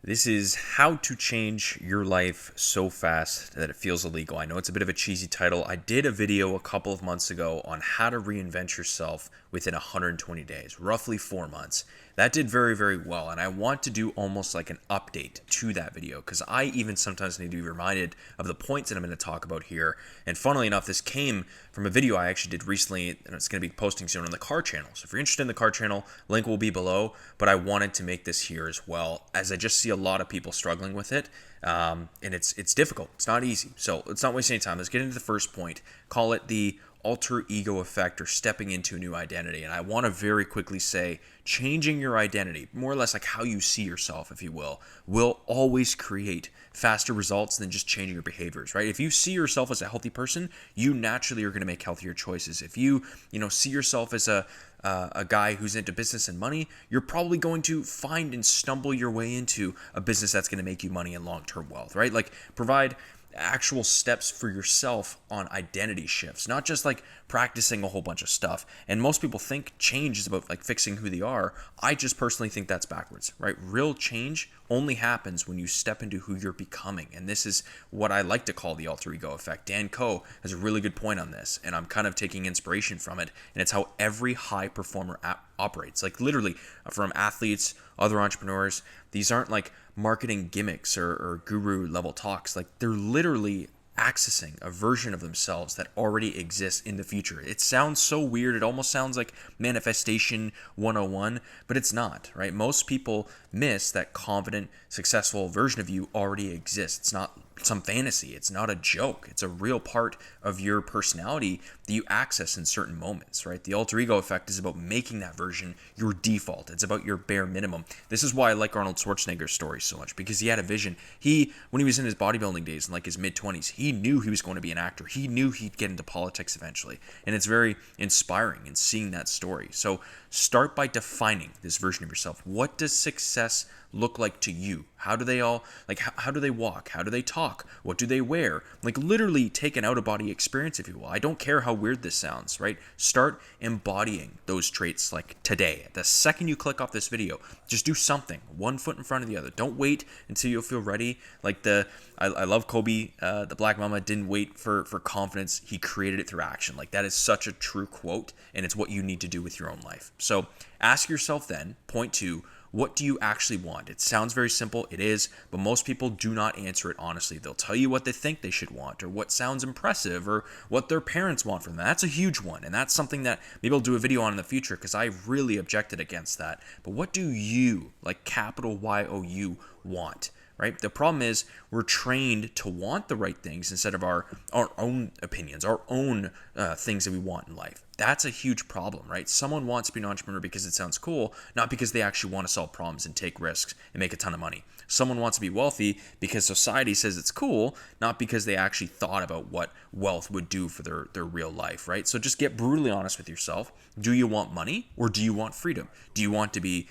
This is How to Change Your Life So Fast That It Feels Illegal. I know it's a bit of a cheesy title. I did a video a couple of months ago on how to reinvent yourself within 120 days, roughly 4 months. That did very, very well, and I want to do almost like an update to that video because I even sometimes need to be reminded of the points that I'm going to talk about here. And funnily enough, this came from a video I actually did recently, and it's going to be posting soon on the car channel. So if you're interested in the car channel, link will be below, but I wanted to make this here as well, as I just see a lot of people struggling with it, and it's difficult. It's not easy. So let's not waste any time. Let's get into the first point. Call it the alter ego effect, or stepping into a new identity. And I want to very quickly say, changing your identity, more or less like how you see yourself, if you will always create faster results than just changing your behaviors, right? If you see yourself as a healthy person, you naturally are going to make healthier choices. If you see yourself as a guy who's into business and money, you're probably going to find and stumble your way into a business that's going to make you money and long-term wealth, right? Like, provide actual steps for yourself on identity shifts, not just like practicing a whole bunch of stuff. And most people think change is about like fixing who they are. I just personally think that's backwards, right? Real change only happens when you step into who you're becoming. And this is what I like to call the alter ego effect. Dan Coe has a really good point on this, and I'm kind of taking inspiration from it. And it's how every high performer operates. Like, literally, from athletes, other entrepreneurs, these aren't like marketing gimmicks or guru level talks. Like, they're literally accessing a version of themselves that already exists in the future. It sounds so weird. It almost sounds like manifestation 101, but it's not, right? Most people miss that confident, successful version of you already exists. It's not some fantasy. It's not a joke. It's a real part of your personality that you access in certain moments, right? The alter ego effect is about making that version your default. It's about your bare minimum. This is why I like Arnold Schwarzenegger's story so much, because he had a vision. When he was in his bodybuilding days in like his mid-20s, he knew he was going to be an actor. He knew he'd get into politics eventually. And it's very inspiring in seeing that story. So start by defining this version of yourself. What does success look like to you? How do they all, like, how do they walk? How do they talk? What do they wear? Like, literally take an out-of-body experience, if you will. I don't care how weird this sounds, right? Start embodying those traits, like, today. The second you click off this video, just do something, one foot in front of the other. Don't wait until you feel ready. Like, I love Kobe, the Black Mama didn't wait for confidence. He created it through action. Like, that is such a true quote, and it's what you need to do with your own life. So ask yourself then, point two, what do you actually want? It sounds very simple. It is, but most people do not answer it honestly. They'll tell you what they think they should want, or what sounds impressive, or what their parents want from them. That's a huge one, and that's something that maybe I'll do a video on in the future, because I really objected against that. But what do you, like capital Y-O-U, want? Right? The problem is we're trained to want the right things instead of our own opinions, our own things that we want in life. That's a huge problem, right? Someone wants to be an entrepreneur because it sounds cool, not because they actually want to solve problems and take risks and make a ton of money. Someone wants to be wealthy because society says it's cool, not because they actually thought about what wealth would do for their real life, right? So just get brutally honest with yourself. Do you want money, or do you want freedom? Do you want to be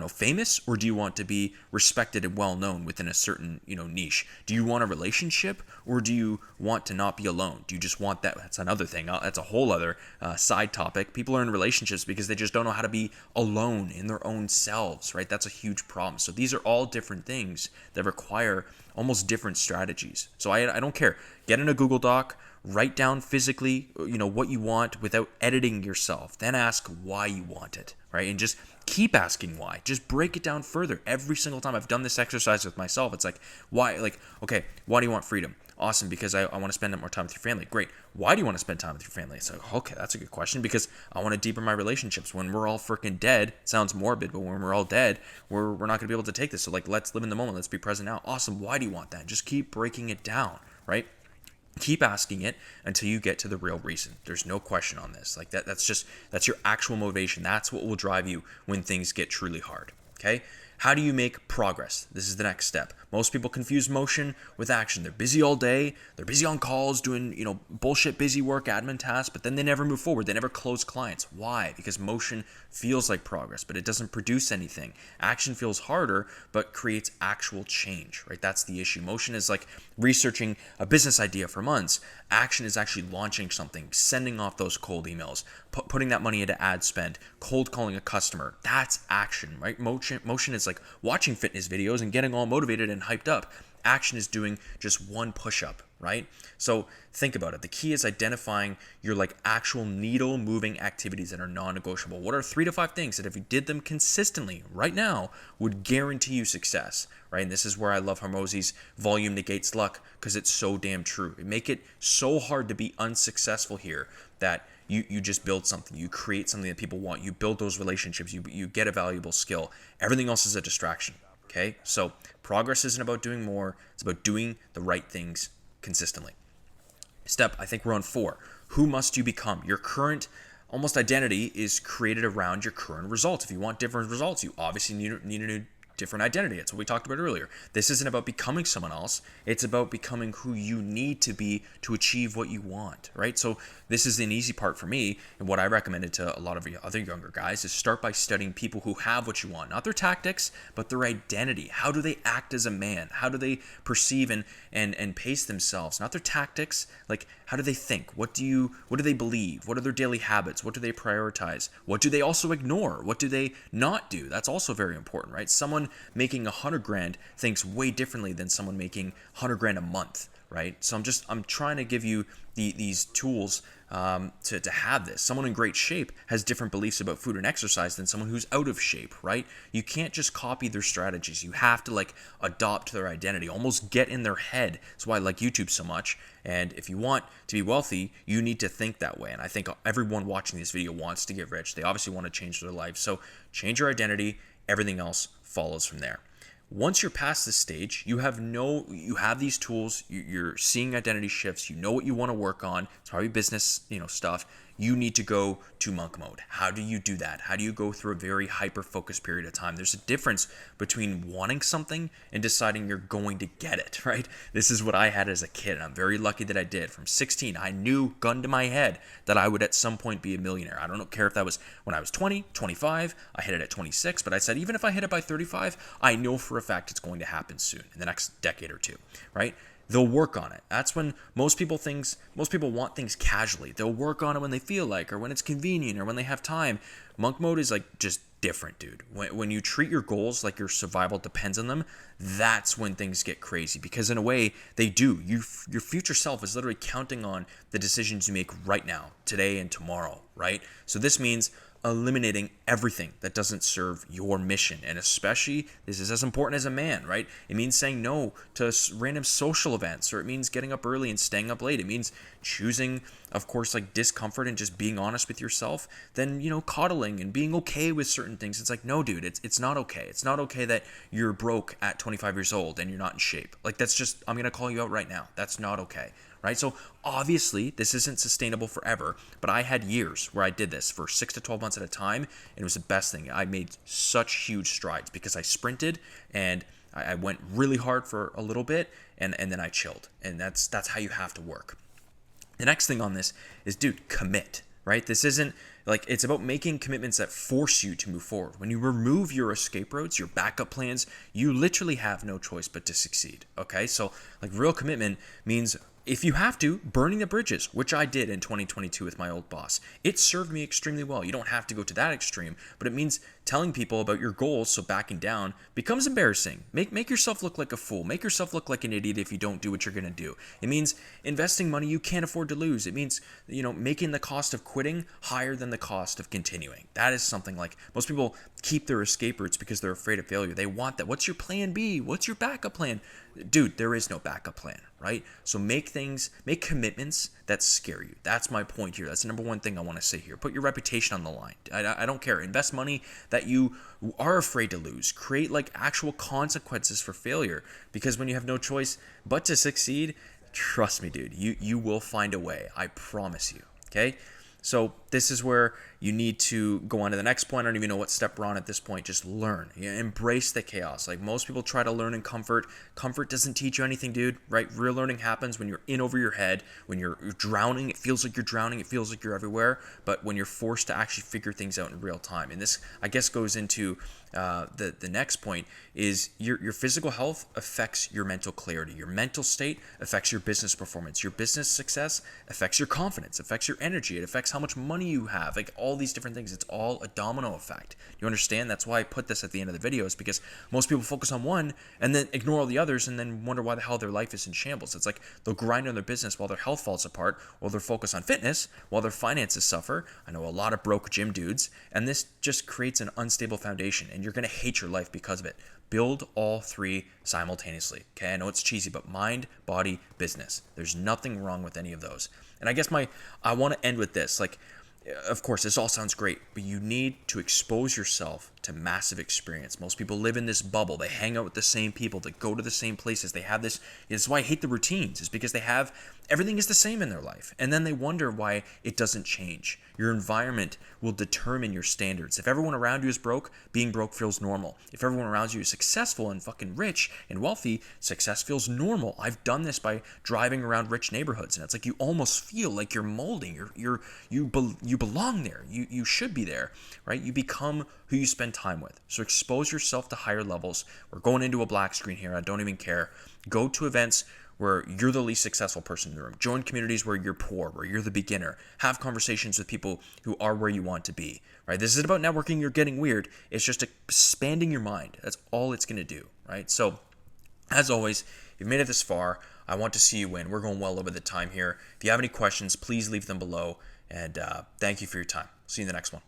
famous, or do you want to be respected and well known within a certain, niche? Do you want a relationship, or do you want to not be alone? Do you just want that? That's another thing. That's a whole other side topic. People are in relationships because they just don't know how to be alone in their own selves, right? That's a huge problem. So these are all different things that require almost different strategies. So I don't care. Get in a Google Doc, write down physically, what you want without editing yourself. Then ask why you want it, right? And just keep asking why. Just break it down further. Every single time I've done this exercise with myself, it's like, why? Like, okay, why do you want freedom? Awesome, because I want to spend more time with your family. Great. Why do you want to spend time with your family? It's like, okay, that's a good question, because I want to deepen my relationships. When we're all freaking dead, it sounds morbid, but when we're all dead, we're not going to be able to take this. So, like, let's live in the moment. Let's be present now. Awesome. Why do you want that? Just keep breaking it down, right? Keep asking it until you get to the real reason. There's no question on this. Like, that's your actual motivation. That's what will drive you when things get truly hard. Okay? How do you make progress? This is the next step. Most people confuse motion with action. They're busy all day. They're busy on calls doing, bullshit busy work, admin tasks, but then they never move forward. They never close clients. Why? Because motion feels like progress, but it doesn't produce anything. Action feels harder, but creates actual change, right? That's the issue. Motion is like researching a business idea for months. Action is actually launching something, sending off those cold emails, putting that money into ad spend, cold calling a customer. That's action, right? Motion is like watching fitness videos and getting all motivated and hyped up. Action is doing just one push-up, right? So think about it. The key is identifying your like actual needle moving activities that are non-negotiable. What are 3 to 5 things that if you did them consistently right now would guarantee you success, right? And this is where I love Hormozi's volume negates luck, because it's so damn true. It make it so hard to be unsuccessful here that you just build something, you create something that people want, you build those relationships, you get a valuable skill. Everything else is a distraction. Okay, so progress isn't about doing more, it's about doing the right things consistently. I think we're on 4. Who must you become? Your current almost identity is created around your current results. If you want different results, you obviously need a new different identity. That's what we talked about earlier. This isn't about becoming someone else. It's about becoming who you need to be to achieve what you want, right? So this is an easy part for me, and what I recommended to a lot of other younger guys is start by studying people who have what you want, not their tactics, but their identity. How do they act as a man? How do they perceive and pace themselves? Not their tactics, like how do they think? What do they believe? What are their daily habits? What do they prioritize? What do they also ignore? What do they not do? That's also very important, right? Someone making 100 grand thinks way differently than someone making 100 grand a month, right? So I'm trying to give you these tools to have this. Someone in great shape has different beliefs about food and exercise than someone who's out of shape, right? You can't just copy their strategies. You have to like adopt their identity, almost get in their head. That's why I like YouTube so much. And if you want to be wealthy, you need to think that way. And I think everyone watching this video wants to get rich. They obviously want to change their life. So change your identity. Everything else follows from there. Once you're past this stage, you have these tools, you're seeing identity shifts, you know what you want to work on, it's probably business, stuff. You need to go to monk mode. How do you do that? How do you go through a very hyper-focused period of time? There's a difference between wanting something and deciding you're going to get it, right? This is what I had as a kid, and I'm very lucky that I did. From 16, I knew, gun to my head, that I would at some point be a millionaire. I don't care if that was when I was 20, 25, I hit it at 26, but I said even if I hit it by 35, I know for a fact it's going to happen soon, in the next decade or two, right? They'll work on it. That's when most people want things casually. They'll work on it when they feel like, or when it's convenient, or when they have time. Monk mode is like just different, dude. When you treat your goals like your survival depends on them, that's when things get crazy. Because in a way, they do. Your future self is literally counting on the decisions you make right now, today and tomorrow, right? So this means eliminating everything that doesn't serve your mission. And especially, this is as important as a man, right? It means saying no to random social events, or it means getting up early and staying up late. It means choosing, of course, like discomfort and just being honest with yourself, then, coddling and being okay with certain things. It's like, no, dude, it's not okay. It's not okay that you're broke at 25 years old and you're not in shape. Like, that's just, I'm going to call you out right now. That's not okay. Right? So obviously this isn't sustainable forever, but I had years where I did this for 6 to 12 months at a time, and it was the best thing. I made such huge strides because I sprinted and I went really hard for a little bit, and then I chilled. And that's how you have to work. The next thing on this is, dude, commit, right? This isn't like, it's about making commitments that force you to move forward. When you remove your escape routes, your backup plans, you literally have no choice but to succeed. Okay? So like real commitment means, if you have to, burning the bridges, which I did in 2022 with my old boss. It served me extremely well. You don't have to go to that extreme, but it means telling people about your goals, so backing down becomes embarrassing. Make yourself look like a fool. Make yourself look like an idiot if you don't do what you're going to do. It means investing money you can't afford to lose. It means, making the cost of quitting higher than the cost of continuing. That is something like, most people keep their escape routes because they're afraid of failure. They want that. What's your plan B? What's your backup plan? Dude, there is no backup plan, right? So make commitments that scare you. That's my point here. That's the number one thing I want to say here. Put your reputation on the line. I don't care. Invest money that you are afraid to lose. Create like actual consequences for failure, because when you have no choice but to succeed, trust me, dude, you will find a way. I promise you. Okay? So this is where you need to go on to the next point. I don't even know what step we're on at this point. Just learn. Embrace the chaos. Like, most people try to learn in comfort. Comfort doesn't teach you anything, dude, right? Real learning happens when you're in over your head, when you're drowning. It feels like you're drowning. It feels like you're everywhere. But when you're forced to actually figure things out in real time. And this, I guess, goes into the next point is your physical health affects your mental clarity. Your mental state affects your business performance. Your business success affects your confidence, affects your energy. It affects how much money money you have, like all these different things. It's all a domino effect. You understand? That's why I put this at the end of the video, is because most people focus on one and then ignore all the others and then wonder why the hell their life is in shambles. It's like they'll grind on their business while their health falls apart, or they'll focus on fitness while their finances suffer. I know a lot of broke gym dudes, and this just creates an unstable foundation, and you're going to hate your life because of it. Build all three simultaneously. Okay, I know it's cheesy, but mind, body, business. There's nothing wrong with any of those. And I guess I want to end with this. Like, of course, this all sounds great, but you need to expose yourself to massive experience. Most people live in this bubble. They hang out with the same people. They go to the same places. They have this. It's why I hate the routines, is because they have everything is the same in their life. And then they wonder why it doesn't change. Your environment will determine your standards. If everyone around you is broke, being broke feels normal. If everyone around you is successful and fucking rich and wealthy, success feels normal. I've done this by driving around rich neighborhoods, and it's like you almost feel like you're molding. You belong there. You should be there, right? You become who you spend time with. So expose yourself to higher levels. We're going into a black screen here. I don't even care. Go to events where you're the least successful person in the room. Join communities where you're poor, where you're the beginner. Have conversations with people who are where you want to be, right? This isn't about networking or getting weird. It's just expanding your mind. That's all it's going to do, right? So, as always, if you've made it this far, I want to see you win. We're going well over the time here. If you have any questions, please leave them below. And thank you for your time. See you in the next one.